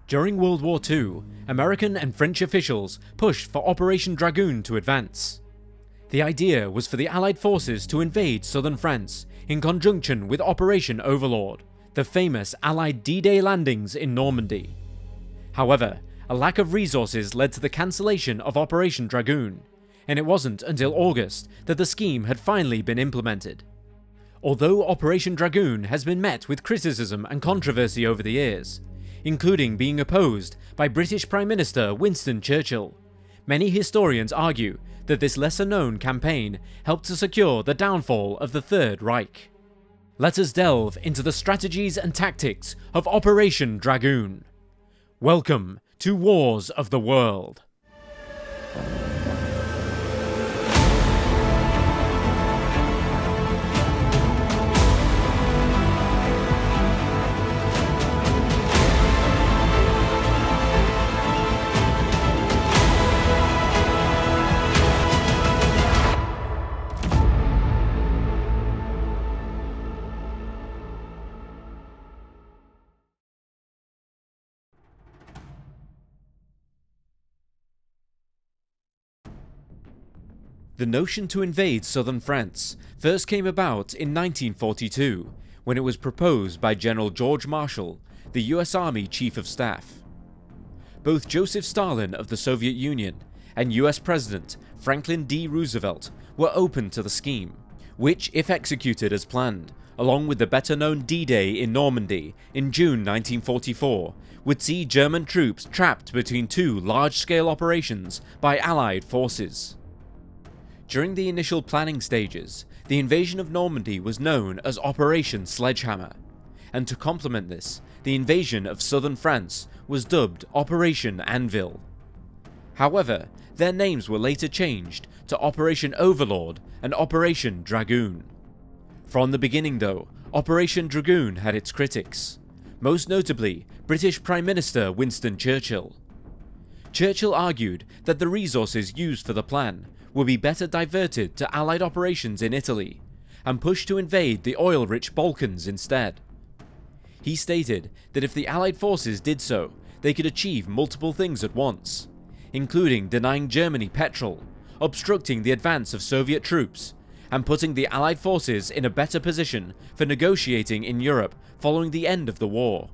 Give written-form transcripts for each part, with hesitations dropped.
During World War II, American and French officials pushed for Operation Dragoon to advance. The idea was for the Allied forces to invade southern France in conjunction with Operation Overlord, the famous Allied D-Day landings in Normandy. However, a lack of resources led to the cancellation of Operation Dragoon, and it wasn't until August that the scheme had finally been implemented. Although Operation Dragoon has been met with criticism and controversy over the years, including being opposed by British Prime Minister Winston Churchill, many historians argue that this lesser-known campaign helped to secure the downfall of the Third Reich. Let us delve into the strategies and tactics of Operation Dragoon. Welcome to Wars of the World. The notion to invade southern France first came about in 1942, when it was proposed by General George Marshall, the US Army Chief of Staff. Both Joseph Stalin of the Soviet Union and US President Franklin D. Roosevelt were open to the scheme, which, if executed as planned, along with the better-known D-Day in Normandy in June 1944, would see German troops trapped between two large-scale operations by Allied forces. During the initial planning stages, the invasion of Normandy was known as Operation Sledgehammer, and to complement this, the invasion of southern France was dubbed Operation Anvil. However, their names were later changed to Operation Overlord and Operation Dragoon. From the beginning though, Operation Dragoon had its critics, most notably British Prime Minister Winston Churchill. Churchill argued that the resources used for the plan would be better diverted to Allied operations in Italy, and pushed to invade the oil-rich Balkans instead. He stated that if the Allied forces did so, they could achieve multiple things at once, including denying Germany petrol, obstructing the advance of Soviet troops, and putting the Allied forces in a better position for negotiating in Europe following the end of the war.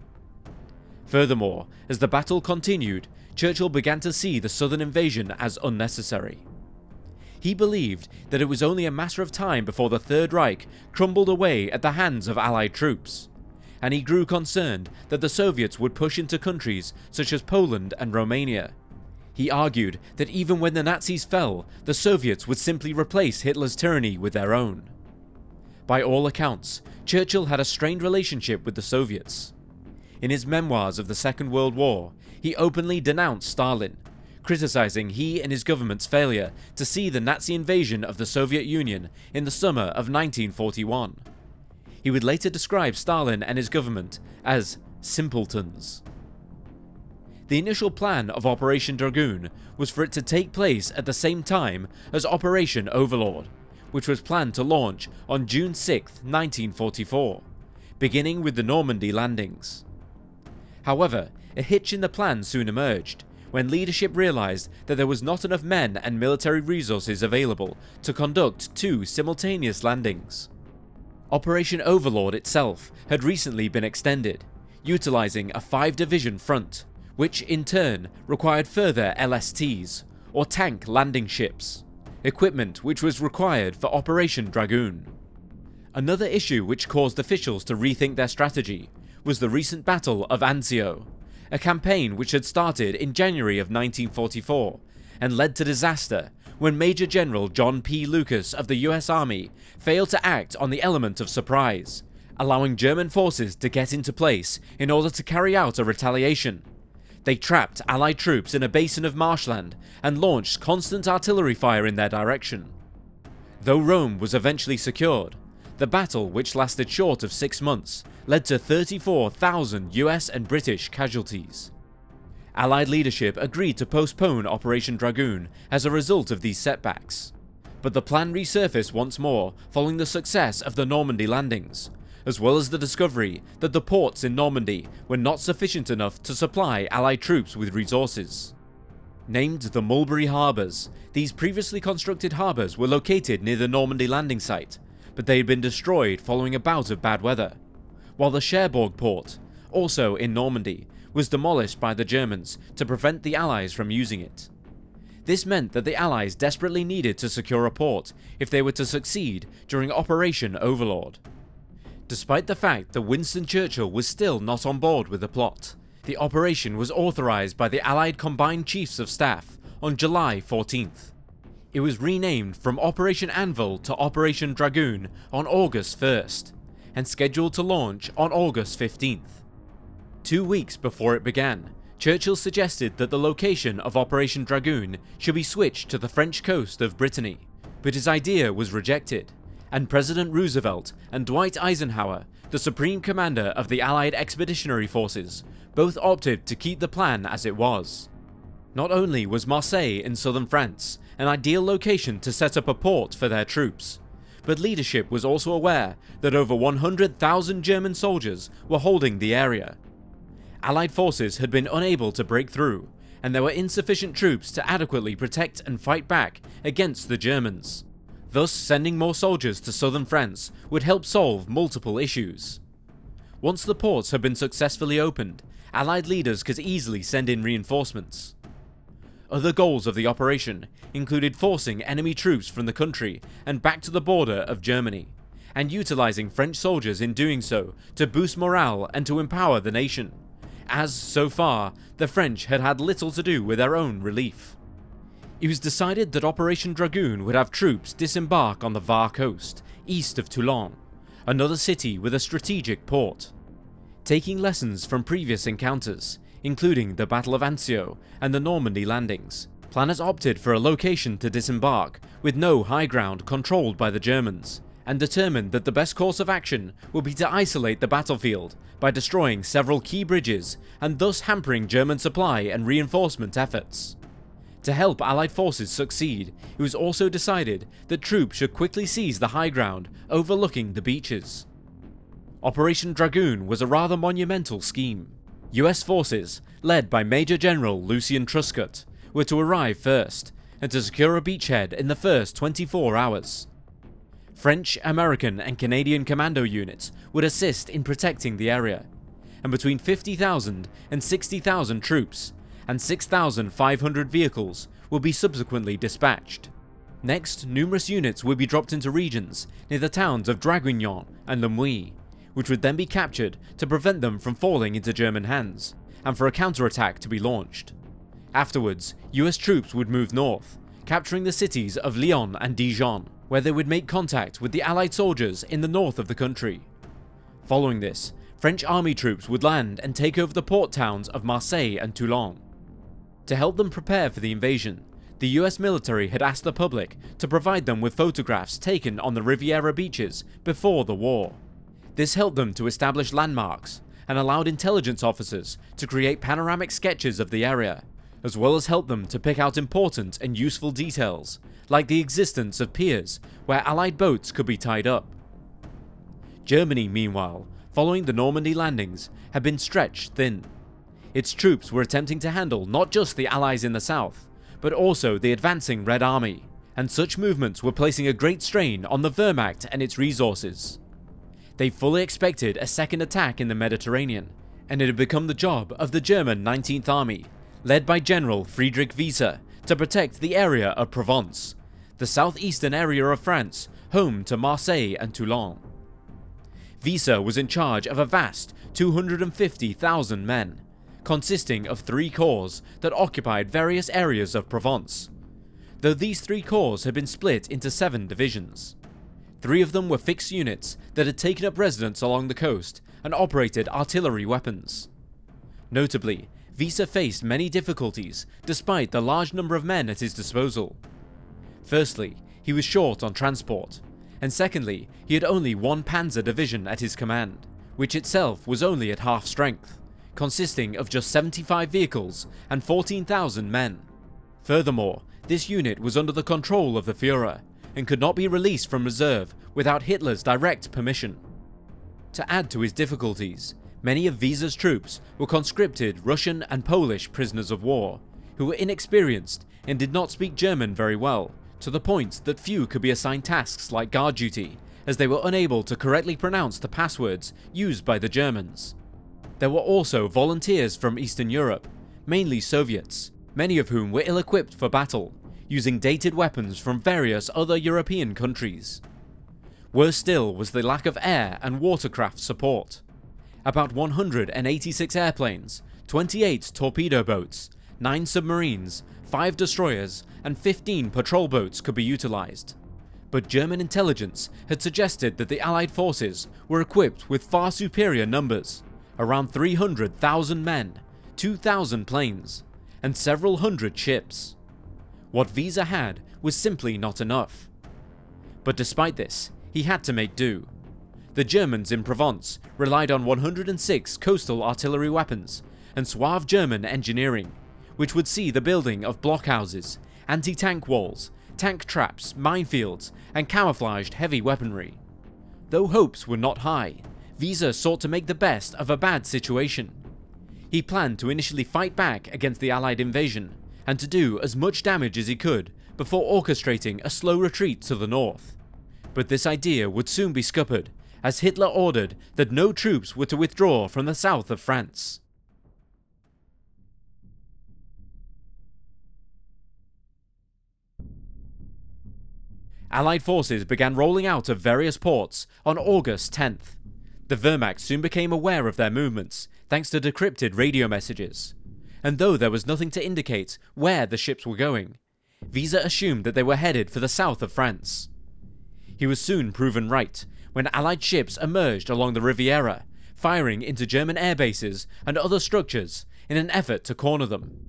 Furthermore, as the battle continued, Churchill began to see the southern invasion as unnecessary. He believed that it was only a matter of time before the Third Reich crumbled away at the hands of Allied troops, and he grew concerned that the Soviets would push into countries such as Poland and Romania. He argued that even when the Nazis fell, the Soviets would simply replace Hitler's tyranny with their own. By all accounts, Churchill had a strained relationship with the Soviets. In his memoirs of the Second World War, he openly denounced Stalin, criticizing he and his government's failure to see the Nazi invasion of the Soviet Union in the summer of 1941. He would later describe Stalin and his government as simpletons. The initial plan of Operation Dragoon was for it to take place at the same time as Operation Overlord, which was planned to launch on June 6, 1944, beginning with the Normandy landings. However, a hitch in the plan soon emerged, when leadership realized that there was not enough men and military resources available to conduct two simultaneous landings. Operation Overlord itself had recently been extended, utilizing a 5-division front, which in turn required further LSTs, or tank landing ships, equipment which was required for Operation Dragoon. Another issue which caused officials to rethink their strategy was the recent Battle of Anzio, a campaign which had started in January of 1944 and led to disaster when Major General John P. Lucas of the US Army failed to act on the element of surprise, allowing German forces to get into place in order to carry out a retaliation. They trapped Allied troops in a basin of marshland and launched constant artillery fire in their direction. Though Rome was eventually secured, the battle, which lasted short of 6 months, led to 34,000 US and British casualties. Allied leadership agreed to postpone Operation Dragoon as a result of these setbacks, but the plan resurfaced once more following the success of the Normandy landings, as well as the discovery that the ports in Normandy were not sufficient enough to supply Allied troops with resources. Named the Mulberry Harbours, these previously constructed harbours were located near the Normandy landing site, but they had been destroyed following a bout of bad weather, while the Cherbourg port, also in Normandy, was demolished by the Germans to prevent the Allies from using it. This meant that the Allies desperately needed to secure a port if they were to succeed during Operation Overlord. Despite the fact that Winston Churchill was still not on board with the plot, the operation was authorised by the Allied Combined Chiefs of Staff on July 14th. It was renamed from Operation Anvil to Operation Dragoon on August 1st, and scheduled to launch on August 15th. 2 weeks before it began, Churchill suggested that the location of Operation Dragoon should be switched to the French coast of Brittany, but his idea was rejected, and President Roosevelt and Dwight Eisenhower, the Supreme Commander of the Allied Expeditionary Forces, both opted to keep the plan as it was. Not only was Marseille in southern France an ideal location to set up a port for their troops, but leadership was also aware that over 100,000 German soldiers were holding the area. Allied forces had been unable to break through, and there were insufficient troops to adequately protect and fight back against the Germans. Thus, sending more soldiers to southern France would help solve multiple issues. Once the ports had been successfully opened, Allied leaders could easily send in reinforcements. Other goals of the operation included forcing enemy troops from the country and back to the border of Germany, and utilising French soldiers in doing so to boost morale and to empower the nation, as, so far, the French had had little to do with their own relief. It was decided that Operation Dragoon would have troops disembark on the Var coast, east of Toulon, another city with a strategic port. Taking lessons from previous encounters, including the Battle of Anzio and the Normandy landings, planners opted for a location to disembark with no high ground controlled by the Germans, and determined that the best course of action would be to isolate the battlefield by destroying several key bridges and thus hampering German supply and reinforcement efforts. To help Allied forces succeed, it was also decided that troops should quickly seize the high ground overlooking the beaches. Operation Dragoon was a rather monumental scheme. US forces, led by Major General Lucien Truscott, were to arrive first, and to secure a beachhead in the first 24 hours. French, American and Canadian commando units would assist in protecting the area, and between 50,000 and 60,000 troops and 6,500 vehicles would be subsequently dispatched. Next, numerous units would be dropped into regions near the towns of Draguignan and Lemuy, which would then be captured to prevent them from falling into German hands, and for a counterattack to be launched. Afterwards, US troops would move north, capturing the cities of Lyon and Dijon, where they would make contact with the Allied soldiers in the north of the country. Following this, French army troops would land and take over the port towns of Marseille and Toulon. To help them prepare for the invasion, the US military had asked the public to provide them with photographs taken on the Riviera beaches before the war. This helped them to establish landmarks and allowed intelligence officers to create panoramic sketches of the area, as well as help them to pick out important and useful details, like the existence of piers where Allied boats could be tied up. Germany, meanwhile, following the Normandy landings, had been stretched thin. Its troops were attempting to handle not just the Allies in the south, but also the advancing Red Army, and such movements were placing a great strain on the Wehrmacht and its resources. They fully expected a second attack in the Mediterranean, and it had become the job of the German 19th Army, led by General Friedrich Wiese, to protect the area of Provence, the southeastern area of France, home to Marseille and Toulon. Wiese was in charge of a vast 250,000 men, consisting of 3 corps that occupied various areas of Provence, though these 3 corps had been split into 7 divisions. 3 of them were fixed units that had taken up residence along the coast and operated artillery weapons. Notably, Wiese faced many difficulties despite the large number of men at his disposal. Firstly, he was short on transport, and secondly, he had only 1 panzer division at his command, which itself was only at half strength, consisting of just 75 vehicles and 14,000 men. Furthermore, this unit was under the control of the Führer, and could not be released from reserve without Hitler's direct permission. To add to his difficulties, many of Wiese's troops were conscripted Russian and Polish prisoners of war, who were inexperienced and did not speak German very well, to the point that few could be assigned tasks like guard duty, as they were unable to correctly pronounce the passwords used by the Germans. There were also volunteers from Eastern Europe, mainly Soviets, many of whom were ill-equipped for battle, using dated weapons from various other European countries. Worse still was the lack of air and watercraft support. About 186 airplanes, 28 torpedo boats, 9 submarines, 5 destroyers, and 15 patrol boats could be utilized. But German intelligence had suggested that the Allied forces were equipped with far superior numbers, around 300,000 men, 2,000 planes, and several hundred ships. What Wiese had was simply not enough. But despite this, he had to make do. The Germans in Provence relied on 106 coastal artillery weapons and suave German engineering, which would see the building of blockhouses, anti-tank walls, tank traps, minefields, and camouflaged heavy weaponry. Though hopes were not high, Wiese sought to make the best of a bad situation. He planned to initially fight back against the Allied invasion, and to do as much damage as he could before orchestrating a slow retreat to the north. But this idea would soon be scuppered, as Hitler ordered that no troops were to withdraw from the south of France. Allied forces began rolling out of various ports on August 10th. The Wehrmacht soon became aware of their movements, thanks to decrypted radio messages. And though there was nothing to indicate where the ships were going, Wiese assumed that they were headed for the south of France. He was soon proven right, when Allied ships emerged along the Riviera, firing into German air bases and other structures in an effort to corner them.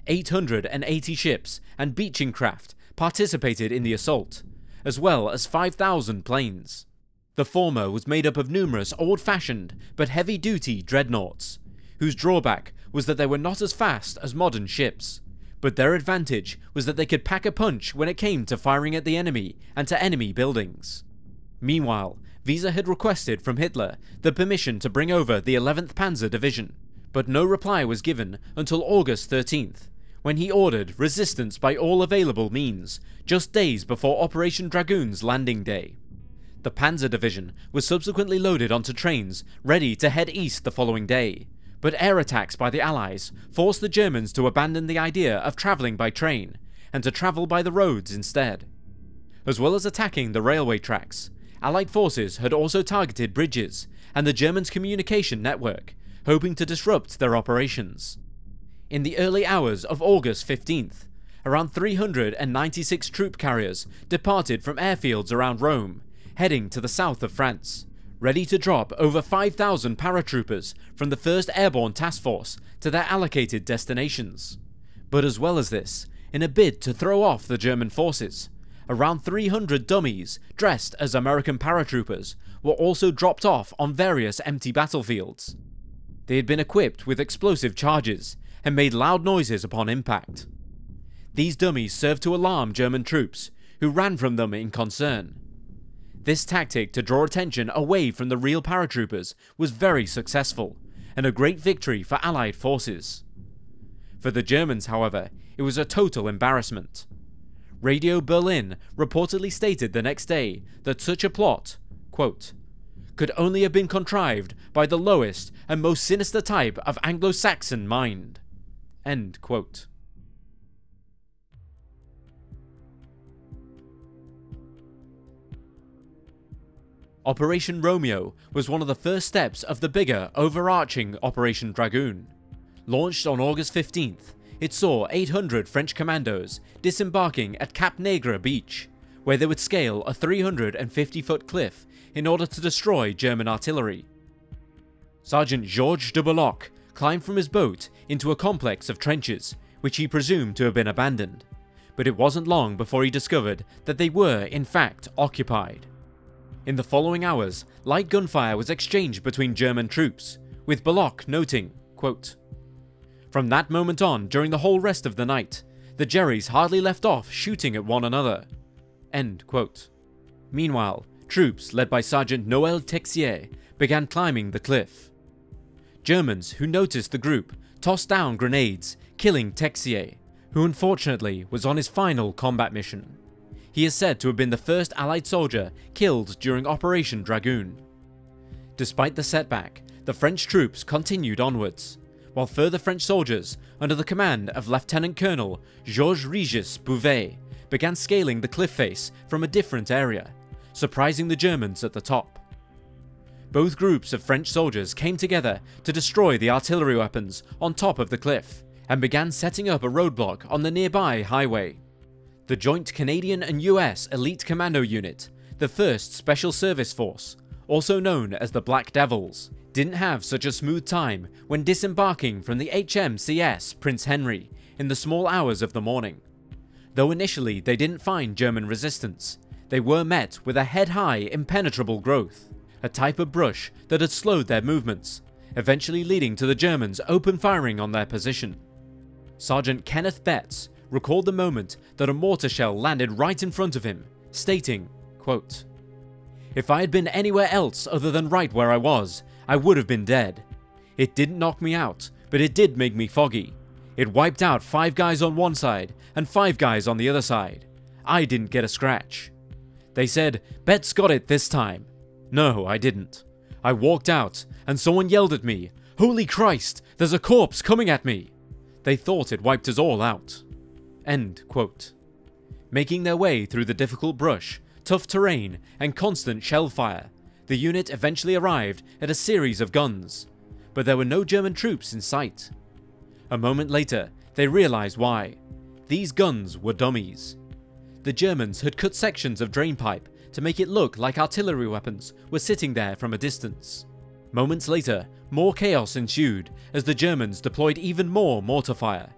880 ships and beaching craft participated in the assault, as well as 5,000 planes. The former was made up of numerous old-fashioned but heavy-duty dreadnoughts, whose drawback was that they were not as fast as modern ships, but their advantage was that they could pack a punch when it came to firing at the enemy and to enemy buildings. Meanwhile, Wiese had requested from Hitler the permission to bring over the 11th Panzer Division, but no reply was given until August 13th, when he ordered resistance by all available means, just days before Operation Dragoon's landing day. The Panzer Division was subsequently loaded onto trains, ready to head east the following day, but air attacks by the Allies forced the Germans to abandon the idea of travelling by train, and to travel by the roads instead. As well as attacking the railway tracks, Allied forces had also targeted bridges and the Germans' communication network, hoping to disrupt their operations. In the early hours of August 15th, around 396 troop carriers departed from airfields around Rome, heading to the south of France, ready to drop over 5,000 paratroopers from the 1st Airborne Task Force to their allocated destinations. But as well as this, in a bid to throw off the German forces, around 300 dummies dressed as American paratroopers were also dropped off on various empty battlefields. They had been equipped with explosive charges and made loud noises upon impact. These dummies served to alarm German troops, who ran from them in concern. This tactic to draw attention away from the real paratroopers was very successful, and a great victory for Allied forces. For the Germans, however, it was a total embarrassment. Radio Berlin reportedly stated the next day that such a plot, quote, could only have been contrived by the lowest and most sinister type of Anglo-Saxon mind. End quote. Operation Romeo was one of the first steps of the bigger, overarching Operation Dragoon. Launched on August 15th, it saw 800 French commandos disembarking at Cap Negre beach, where they would scale a 350-foot cliff in order to destroy German artillery. Sergeant Georges de Belloc climbed from his boat into a complex of trenches, which he presumed to have been abandoned, but it wasn't long before he discovered that they were in fact occupied. In the following hours, light gunfire was exchanged between German troops, with Belloc noting, quote, "From that moment on, during the whole rest of the night, the Jerrys hardly left off shooting at one another." End quote. Meanwhile, troops led by Sergeant Noël Texier began climbing the cliff. Germans who noticed the group tossed down grenades, killing Texier, who unfortunately was on his final combat mission. He is said to have been the first Allied soldier killed during Operation Dragoon. Despite the setback, the French troops continued onwards, while further French soldiers, under the command of Lieutenant Colonel Georges Régis Bouvet, began scaling the cliff face from a different area, surprising the Germans at the top. Both groups of French soldiers came together to destroy the artillery weapons on top of the cliff, and began setting up a roadblock on the nearby highway. The joint Canadian and US Elite Commando Unit, the 1st Special Service Force, also known as the Black Devils, didn't have such a smooth time when disembarking from the HMCS Prince Henry in the small hours of the morning. Though initially they didn't find German resistance, they were met with a head-high impenetrable growth, a type of brush that had slowed their movements, eventually leading to the Germans open firing on their position. Sergeant Kenneth Betts recalled the moment that a mortar shell landed right in front of him, stating, quote, "If I had been anywhere else other than right where I was, I would have been dead. It didn't knock me out, but it did make me foggy. It wiped out 5 guys on one side and 5 guys on the other side. I didn't get a scratch. They said, 'Betts got it this time.' No, I didn't. I walked out and someone yelled at me, 'Holy Christ, there's a corpse coming at me.' They thought it wiped us all out." End quote. Making their way through the difficult brush, tough terrain, and constant shell fire, the unit eventually arrived at a series of guns, but there were no German troops in sight. A moment later, they realized why. These guns were dummies. The Germans had cut sections of drainpipe to make it look like artillery weapons were sitting there from a distance. Moments later, more chaos ensued as the Germans deployed even more mortar fire.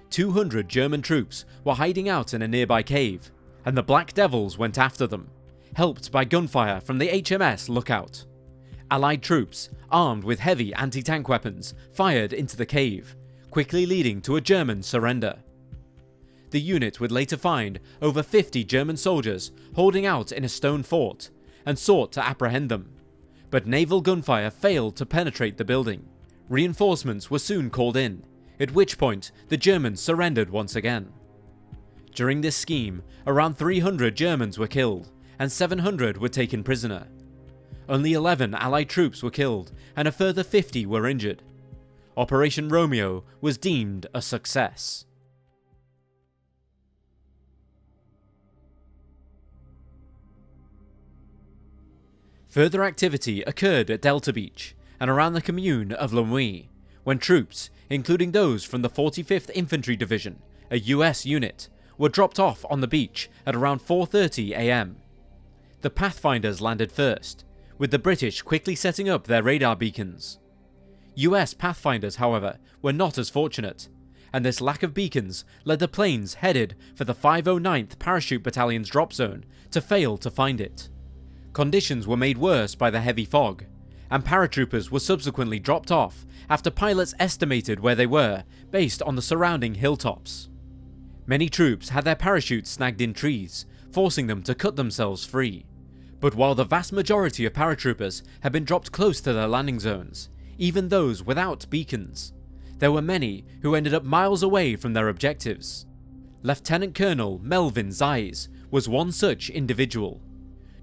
200 German troops were hiding out in a nearby cave, and the Black Devils went after them, helped by gunfire from the HMS Lookout. Allied troops, armed with heavy anti-tank weapons, fired into the cave, quickly leading to a German surrender. The unit would later find over 50 German soldiers holding out in a stone fort, and sought to apprehend them, but naval gunfire failed to penetrate the building. Reinforcements were soon called in, at which point the Germans surrendered once again. During this scheme, around 300 Germans were killed, and 700 were taken prisoner. Only 11 Allied troops were killed, and a further 50 were injured. Operation Romeo was deemed a success. Further activity occurred at Delta Beach and around the commune of Lemuy, when troops, including those from the 45th Infantry Division, a US unit, were dropped off on the beach at around 4:30 AM. The Pathfinders landed first, with the British quickly setting up their radar beacons. US Pathfinders, however, were not as fortunate, and this lack of beacons led the planes headed for the 509th Parachute Battalion's drop zone to fail to find it. Conditions were made worse by the heavy fog, and paratroopers were subsequently dropped off after pilots estimated where they were based on the surrounding hilltops. Many troops had their parachutes snagged in trees, forcing them to cut themselves free. But while the vast majority of paratroopers had been dropped close to their landing zones, even those without beacons, there were many who ended up miles away from their objectives. Lieutenant Colonel Melvin Zeiss was one such individual.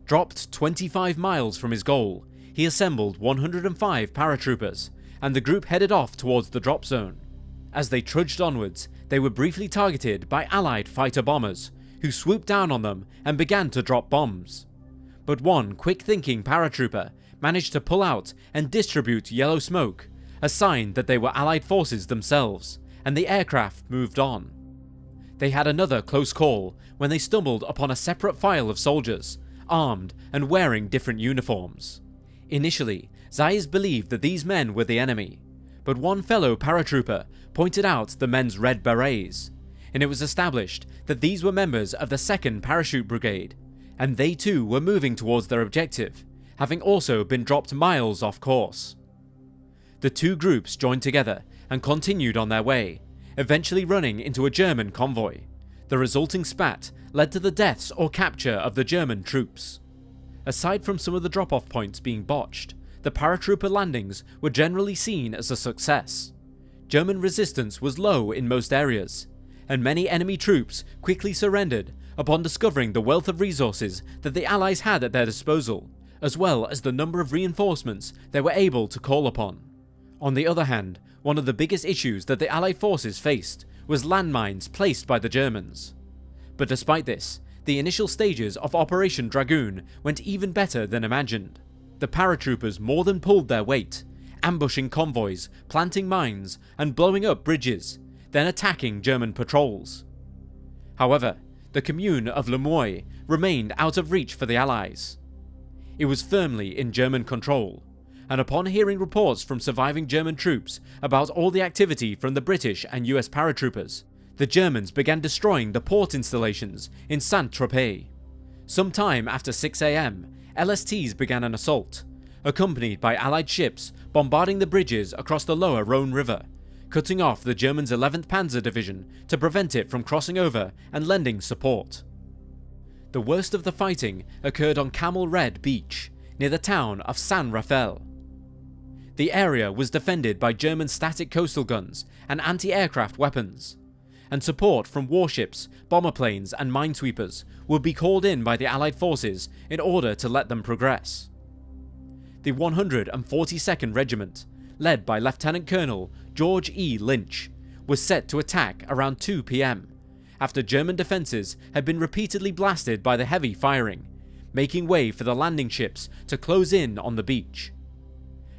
Dropped 25 miles from his goal, he assembled 105 paratroopers, and the group headed off towards the drop zone. As they trudged onwards, they were briefly targeted by Allied fighter bombers, who swooped down on them and began to drop bombs. But one quick-thinking paratrooper managed to pull out and distribute yellow smoke, a sign that they were Allied forces themselves, and the aircraft moved on. They had another close call when they stumbled upon a separate file of soldiers, armed and wearing different uniforms. Initially, Zeiss believed that these men were the enemy, but one fellow paratrooper pointed out the men's red berets, and it was established that these were members of the 2nd Parachute Brigade, and they too were moving towards their objective, having also been dropped miles off course. The two groups joined together and continued on their way, eventually running into a German convoy. The resulting spat led to the deaths or capture of the German troops. Aside from some of the drop-off points being botched, the paratrooper landings were generally seen as a success. German resistance was low in most areas, and many enemy troops quickly surrendered upon discovering the wealth of resources that the Allies had at their disposal, as well as the number of reinforcements they were able to call upon. On the other hand, one of the biggest issues that the Allied forces faced was landmines placed by the Germans. But despite this, the initial stages of Operation Dragoon went even better than imagined. The paratroopers more than pulled their weight, ambushing convoys, planting mines, and blowing up bridges, then attacking German patrols. However, the commune of Le Mouille remained out of reach for the Allies. It was firmly in German control, and upon hearing reports from surviving German troops about all the activity from the British and US paratroopers, the Germans began destroying the port installations in Saint-Tropez. Sometime after 6 AM, LSTs began an assault, accompanied by Allied ships bombarding the bridges across the lower Rhone River, cutting off the Germans' 11th Panzer Division to prevent it from crossing over and lending support. The worst of the fighting occurred on Camel Red Beach, near the town of San Rafael. The area was defended by German static coastal guns and anti-aircraft weapons, and support from warships, bomber planes and minesweepers would be called in by the Allied forces in order to let them progress. The 142nd Regiment, led by Lieutenant Colonel George E. Lynch, was set to attack around 2 PM, after German defences had been repeatedly blasted by the heavy firing, making way for the landing ships to close in on the beach.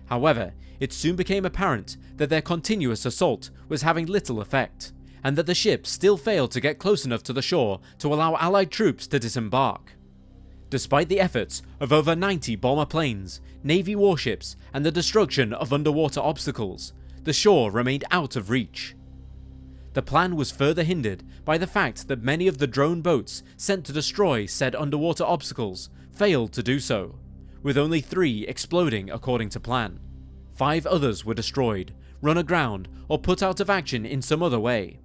However, it soon became apparent that their continuous assault was having little effect, and that the ships still failed to get close enough to the shore to allow Allied troops to disembark. Despite the efforts of over 90 bomber planes, Navy warships, and the destruction of underwater obstacles, the shore remained out of reach. The plan was further hindered by the fact that many of the drone boats sent to destroy said underwater obstacles failed to do so, with only 3 exploding according to plan. 5 others were destroyed, run aground, or put out of action in some other way.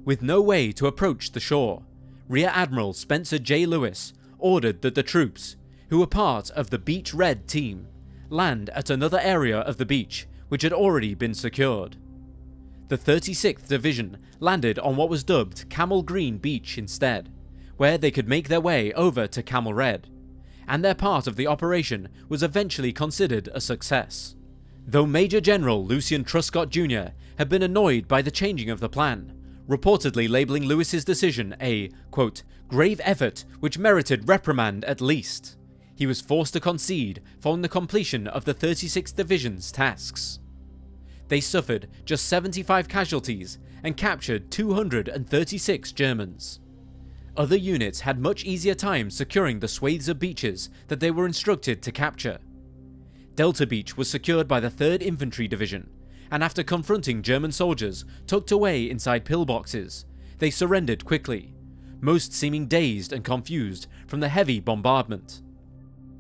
With no way to approach the shore, Rear Admiral Spencer J. Lewis ordered that the troops, who were part of the Beach Red team, land at another area of the beach which had already been secured. The 36th Division landed on what was dubbed Camel Green Beach instead, where they could make their way over to Camel Red, and their part of the operation was eventually considered a success. Though Major General Lucian Truscott Jr. had been annoyed by the changing of the plan, reportedly labelling Lewis's decision a, quote, grave effort which merited reprimand at least, he was forced to concede following the completion of the 36th Division's tasks. They suffered just 75 casualties and captured 236 Germans. Other units had much easier time securing the swathes of beaches that they were instructed to capture. Delta Beach was secured by the 3rd Infantry Division, and after confronting German soldiers tucked away inside pillboxes, they surrendered quickly, most seeming dazed and confused from the heavy bombardment.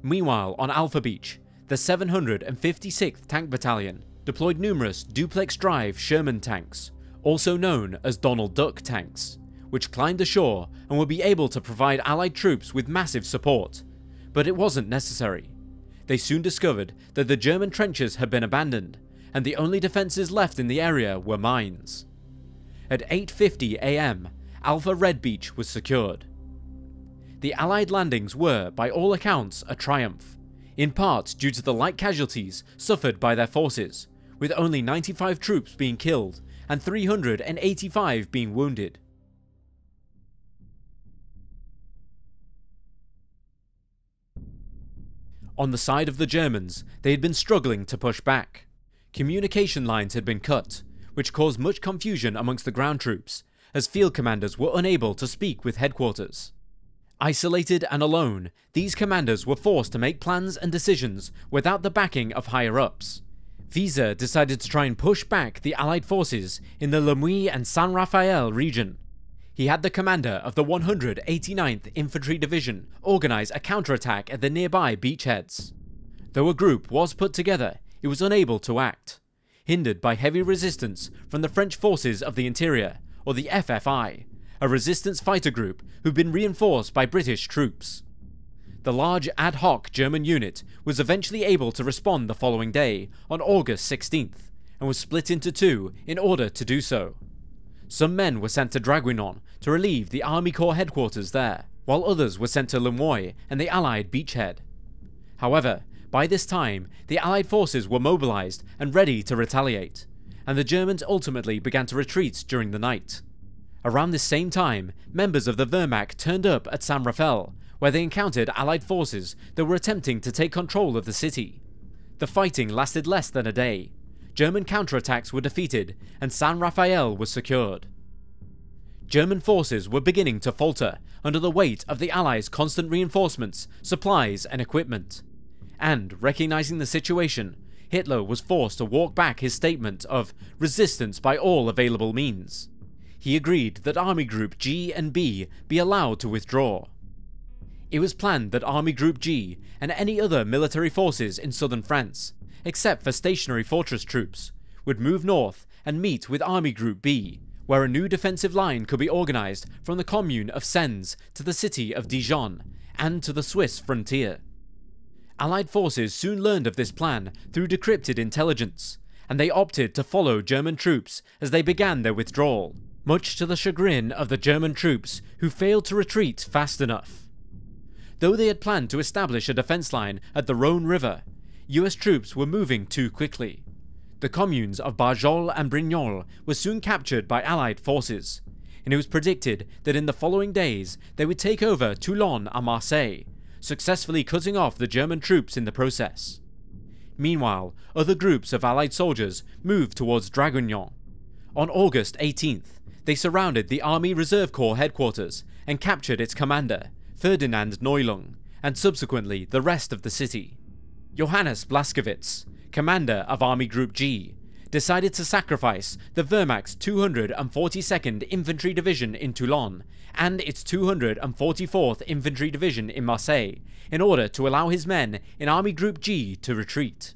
Meanwhile, on Alpha Beach, the 756th Tank Battalion deployed numerous duplex-drive Sherman tanks, also known as Donald Duck tanks, which climbed ashore and would be able to provide Allied troops with massive support, but it wasn't necessary. They soon discovered that the German trenches had been abandoned, and the only defences left in the area were mines. At 8:50 AM, Alpha Red Beach was secured. The Allied landings were, by all accounts, a triumph, in part due to the light casualties suffered by their forces, with only 95 troops being killed and 385 being wounded. On the side of the Germans, they had been struggling to push back. Communication lines had been cut, which caused much confusion amongst the ground troops, as field commanders were unable to speak with headquarters. Isolated and alone, these commanders were forced to make plans and decisions without the backing of higher-ups. Wieser decided to try and push back the Allied forces in the Le Mouille and San Rafael region. He had the commander of the 189th Infantry Division organise a counterattack at the nearby beachheads. Though a group was put together, it was unable to act, hindered by heavy resistance from the French Forces of the Interior, or the FFI, a resistance fighter group who'd been reinforced by British troops. The large ad hoc German unit was eventually able to respond the following day, on August 16th, and was split into two in order to do so. Some men were sent to Draguignan to relieve the Army Corps headquarters there, while others were sent to Le Moy and the Allied beachhead. However, by this time, the Allied forces were mobilized and ready to retaliate, and the Germans ultimately began to retreat during the night. Around this same time, members of the Wehrmacht turned up at Saint Raphael, where they encountered Allied forces that were attempting to take control of the city. The fighting lasted less than a day. German counterattacks were defeated, and Saint Raphael was secured. German forces were beginning to falter under the weight of the Allies' constant reinforcements, supplies, and equipment. And, recognizing the situation, Hitler was forced to walk back his statement of resistance by all available means. He agreed that Army Group G and B be allowed to withdraw. It was planned that Army Group G and any other military forces in southern France, except for stationary fortress troops, would move north and meet with Army Group B, where a new defensive line could be organised from the commune of Sens to the city of Dijon and to the Swiss frontier. Allied forces soon learned of this plan through decrypted intelligence, and they opted to follow German troops as they began their withdrawal, much to the chagrin of the German troops who failed to retreat fast enough. Though they had planned to establish a defence line at the Rhone River, US troops were moving too quickly. The communes of Barjol and Brignoles were soon captured by Allied forces, and it was predicted that in the following days they would take over Toulon and Marseille, successfully cutting off the German troops in the process. Meanwhile, other groups of Allied soldiers moved towards Draguignan. On August 18th, they surrounded the Army Reserve Corps headquarters and captured its commander, Ferdinand Neulung, and subsequently the rest of the city. Johannes Blaskowitz, commander of Army Group G, decided to sacrifice the Wehrmacht's 242nd Infantry Division in Toulon and its 244th Infantry Division in Marseille in order to allow his men in Army Group G to retreat.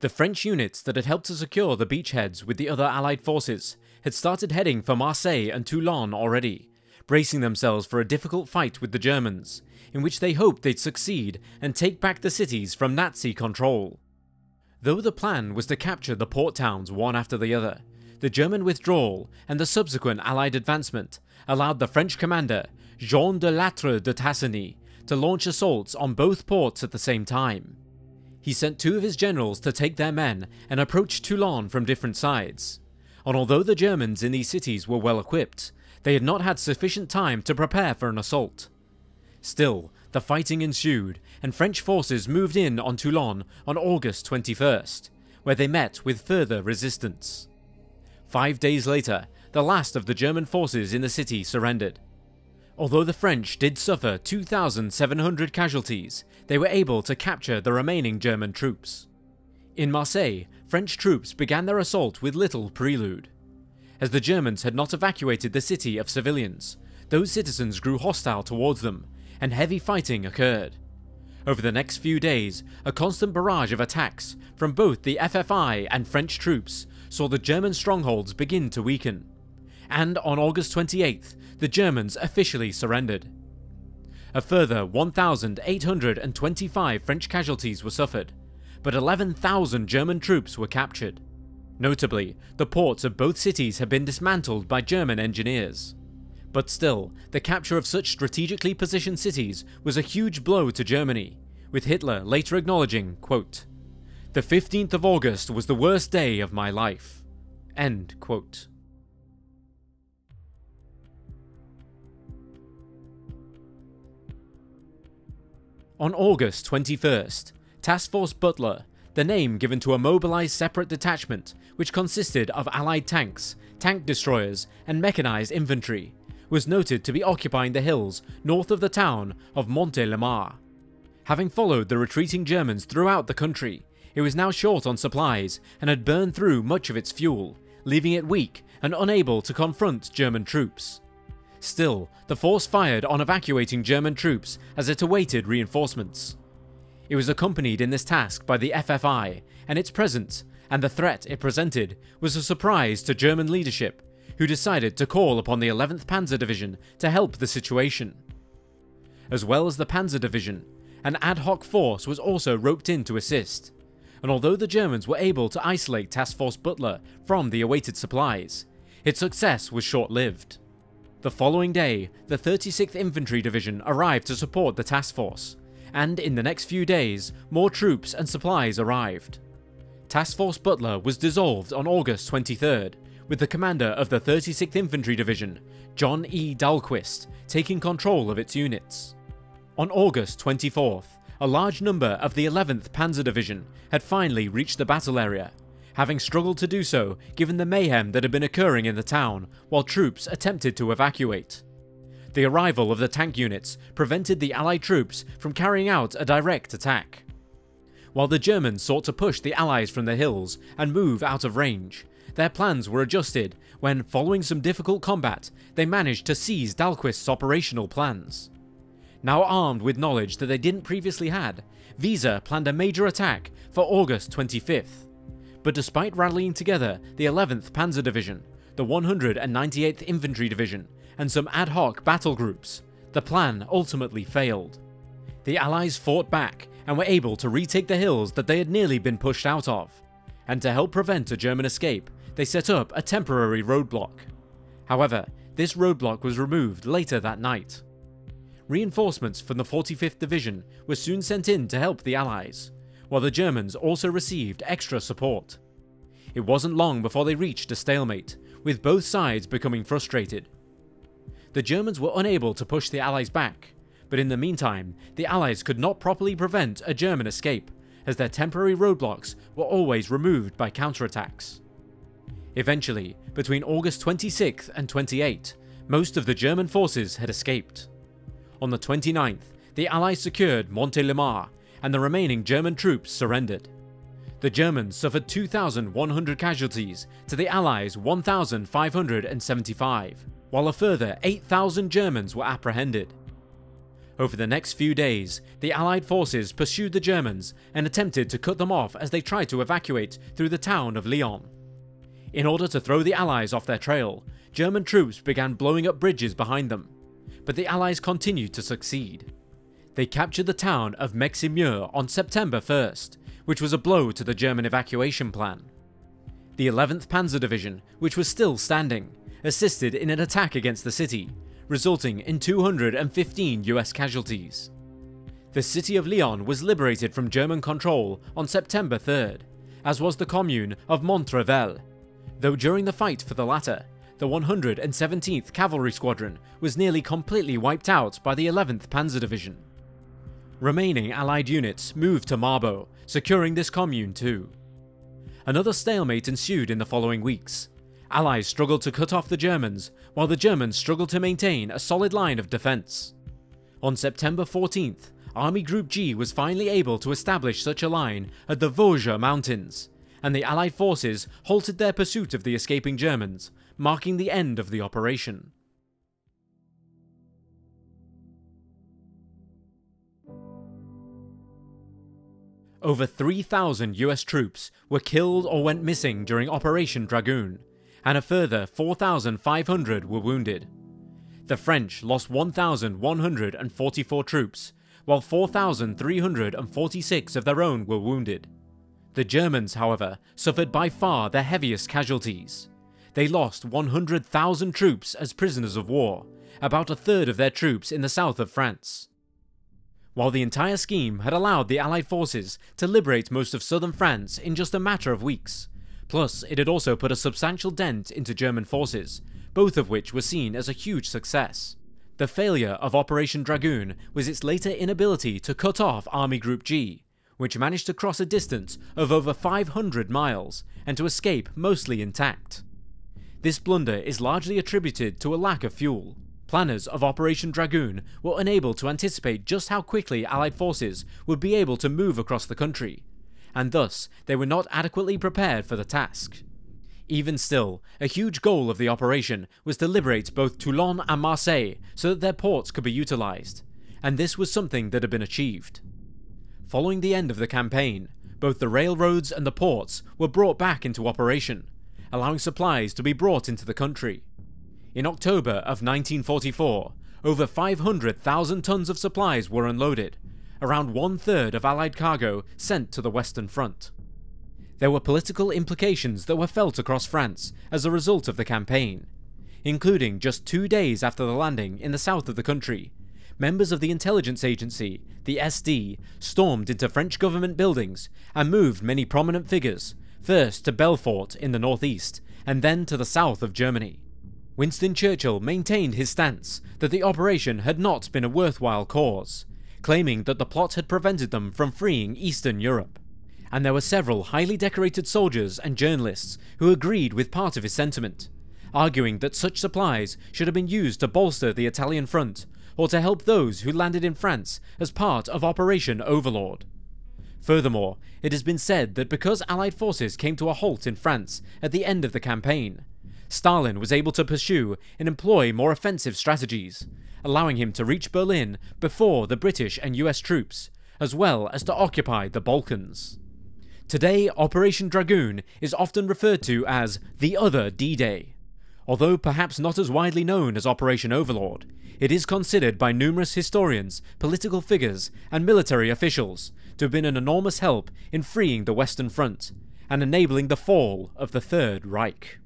The French units that had helped to secure the beachheads with the other Allied forces had started heading for Marseille and Toulon already, bracing themselves for a difficult fight with the Germans, in which they hoped they'd succeed and take back the cities from Nazi control. Though the plan was to capture the port towns one after the other, the German withdrawal and the subsequent Allied advancement allowed the French commander, Jean de Lattre de Tassigny, to launch assaults on both ports at the same time. He sent two of his generals to take their men and approach Toulon from different sides, and although the Germans in these cities were well equipped, they had not had sufficient time to prepare for an assault. Still, the fighting ensued, and French forces moved in on Toulon on August 21st, where they met with further resistance. 5 days later, the last of the German forces in the city surrendered. Although the French did suffer 2,700 casualties, they were able to capture the remaining German troops. In Marseille, French troops began their assault with little prelude. As the Germans had not evacuated the city of civilians, those citizens grew hostile towards them, and heavy fighting occurred. Over the next few days, a constant barrage of attacks from both the FFI and French troops saw the German strongholds begin to weaken, and on August 28th, the Germans officially surrendered. A further 1,825 French casualties were suffered, but 11,000 German troops were captured. Notably, the ports of both cities had been dismantled by German engineers. But still, the capture of such strategically positioned cities was a huge blow to Germany, with Hitler later acknowledging, quote, "The 15th of August was the worst day of my life." End quote. On August 21st, Task Force Butler, the name given to a mobilised separate detachment which consisted of Allied tanks, tank destroyers and mechanised infantry, was noted to be occupying the hills north of the town of Montélimar. Having followed the retreating Germans throughout the country, it was now short on supplies and had burned through much of its fuel, leaving it weak and unable to confront German troops. Still, the force fired on evacuating German troops as it awaited reinforcements. It was accompanied in this task by the FFI, and its presence and the threat it presented was a surprise to German leadership, who decided to call upon the 11th Panzer Division to help the situation. As well as the Panzer Division, an ad hoc force was also roped in to assist, and although the Germans were able to isolate Task Force Butler from the awaited supplies, its success was short-lived. The following day, the 36th Infantry Division arrived to support the task force, and in the next few days, more troops and supplies arrived. Task Force Butler was dissolved on August 23rd, with the commander of the 36th Infantry Division, John E. Dahlquist, taking control of its units. On August 24th, a large number of the 11th Panzer Division had finally reached the battle area, having struggled to do so given the mayhem that had been occurring in the town while troops attempted to evacuate. The arrival of the tank units prevented the Allied troops from carrying out a direct attack. While the Germans sought to push the Allies from the hills and move out of range, their plans were adjusted when, following some difficult combat, they managed to seize Dahlquist's operational plans. Now armed with knowledge that they didn't previously had, Weser planned a major attack for August 25th. But despite rallying together the 11th Panzer Division, the 198th Infantry Division, and some ad hoc battle groups, the plan ultimately failed. The Allies fought back and were able to retake the hills that they had nearly been pushed out of, and to help prevent a German escape, they set up a temporary roadblock. However, this roadblock was removed later that night. Reinforcements from the 45th Division were soon sent in to help the Allies, while the Germans also received extra support. It wasn't long before they reached a stalemate, with both sides becoming frustrated. The Germans were unable to push the Allies back, but in the meantime, the Allies could not properly prevent a German escape, as their temporary roadblocks were always removed by counterattacks. Eventually, between August 26th and 28th, most of the German forces had escaped. On the 29th, the Allies secured Montélimar, and the remaining German troops surrendered. The Germans suffered 2,100 casualties to the Allies' 1,575, while a further 8,000 Germans were apprehended. Over the next few days, the Allied forces pursued the Germans and attempted to cut them off as they tried to evacuate through the town of Lyon. In order to throw the Allies off their trail, German troops began blowing up bridges behind them, but the Allies continued to succeed. They captured the town of Meximieux on September 1st, which was a blow to the German evacuation plan. The 11th Panzer Division, which was still standing, assisted in an attack against the city, resulting in 215 US casualties. The city of Lyon was liberated from German control on September 3rd, as was the commune of Montrevel, though during the fight for the latter, the 117th Cavalry Squadron was nearly completely wiped out by the 11th Panzer Division. Remaining Allied units moved to Marbo, securing this commune too. Another stalemate ensued in the following weeks. Allies struggled to cut off the Germans, while the Germans struggled to maintain a solid line of defence. On September 14th, Army Group G was finally able to establish such a line at the Vosges Mountains, and the Allied forces halted their pursuit of the escaping Germans, marking the end of the operation. Over 3,000 US troops were killed or went missing during Operation Dragoon, and a further 4,500 were wounded. The French lost 1,144 troops, while 4,346 of their own were wounded. The Germans, however, suffered by far the heaviest casualties. They lost 100,000 troops as prisoners of war, about a third of their troops in the south of France. While the entire scheme had allowed the Allied forces to liberate most of southern France in just a matter of weeks, plus it had also put a substantial dent into German forces, both of which were seen as a huge success. The failure of Operation Dragoon was its later inability to cut off Army Group G, which managed to cross a distance of over 500 miles and to escape mostly intact. This blunder is largely attributed to a lack of fuel. Planners of Operation Dragoon were unable to anticipate just how quickly Allied forces would be able to move across the country, and thus they were not adequately prepared for the task. Even still, a huge goal of the operation was to liberate both Toulon and Marseille so that their ports could be utilised, and this was something that had been achieved. Following the end of the campaign, both the railroads and the ports were brought back into operation, allowing supplies to be brought into the country. In October of 1944, over 500,000 tons of supplies were unloaded, around 1/3 of Allied cargo sent to the Western Front. There were political implications that were felt across France as a result of the campaign, including just 2 days after the landing in the south of the country. Members of the intelligence agency, the SD, stormed into French government buildings and moved many prominent figures, first to Belfort in the northeast, and then to the south of Germany. Winston Churchill maintained his stance that the operation had not been a worthwhile cause, claiming that the plot had prevented them from freeing Eastern Europe. And there were several highly decorated soldiers and journalists who agreed with part of his sentiment, arguing that such supplies should have been used to bolster the Italian front, or to help those who landed in France as part of Operation Overlord. Furthermore, it has been said that because Allied forces came to a halt in France at the end of the campaign, Stalin was able to pursue and employ more offensive strategies, allowing him to reach Berlin before the British and US troops, as well as to occupy the Balkans. Today, Operation Dragoon is often referred to as the other D-Day. Although perhaps not as widely known as Operation Overlord, it is considered by numerous historians, political figures, and military officials to have been an enormous help in freeing the Western Front and enabling the fall of the Third Reich.